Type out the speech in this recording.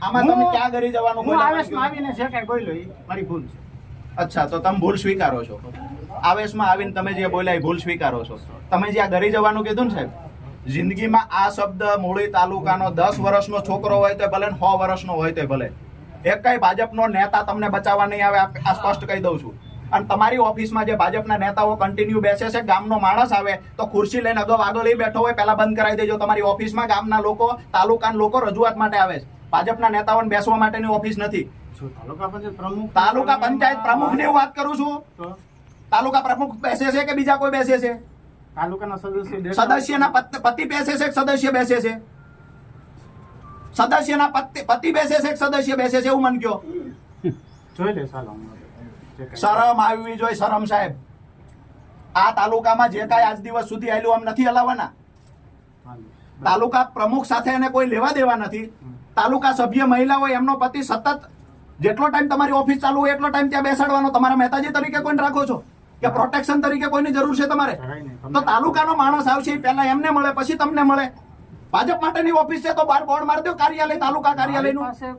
આમાં તમે ક્યાં ઘરે જવાનું હું બોલ્યા? આવેશમાં આવીને જે કાંઈ બોલ્યો એ મારી ભૂલ છે. અચ્છા, તો તમે ભૂલ સ્વીકારો છો? આવેશમાં આવીને તમે જે બોલ્યા એ ભૂલ સ્વીકારો છો? તમે જ્યાં ઘરે જવાનું કીધું ને સાહેબ, જિંદગીમાં આ શબ્દ મૂળી તાલુકાનો 10 વર્ષનો છોકરો હોય તો ભલે 100 વર્ષનો હોય તો ભલે, એક કઈ ભાજપનો નેતા તમને બચાવવા નહીં આવે, આ સ્પષ્ટ કહી દઉં છું. અને તમારી ઓફિસમાં જે ભાજપના નેતાઓ કન્ટિન્યુ બેસે છે, ગામનો માણસ આવે તો ખુરશી લઈને આગળ લઈ બેઠો હોય, પહેલા બંધ કરાવી દેજો. તમારી ઓફિસમાં ગામના લોકો, તાલુકાના લોકો રજૂઆત માટે આવે છે, ભાજપના નેતાઓને બેસવા માટેની ઓફિસ નથી. તાલુકા પંચાયત પ્રમુખ, તાલુકા પંચાયત પ્રમુખની હું વાત કરું છું. તો તાલુકા પ્રમુખ બેસે છે કે બીજા કોઈ બેસે છે? તાલુકાના સદસ્યના પતિ બેસે છે કે સદસ્ય બેસે છે? સદસ્યના પતિ બેસે છે કે સદસ્ય બેસે છે? એવું મન કયો. જોઈ લે ચાલો. શરમ આવવી જોઈએ, શરમ સાહેબ. આ તાલુકામાં જે કાંઈ આજ દિવસ સુધી આવેલું આમ નથી હલાવવાના. તાલુકા પ્રમુખ સાથે એને કોઈ લેવા દેવા નથી. તાલુકા સભ્ય મહિલા હોય, એમનો પતિ સતત જેટલો ટાઈમ તમારી ઓફિસ ચાલુ હોય એટલો ટાઈમ ત્યાં બેસાડવાનો. તમારા મહેતાજી તરીકે કોઈને રાખો છો કે પ્રોટેક્શન તરીકે કોઈની જરૂર છે તમારે? તો તાલુકાનો માણસ આવશે, પહેલા એમને મળે પછી તમને મળે. ભાજપ માટેની ઓફિસ છે તો બાર બોર્ડ મારી દો કાર્યાલય, તાલુકા કાર્યાલયનું.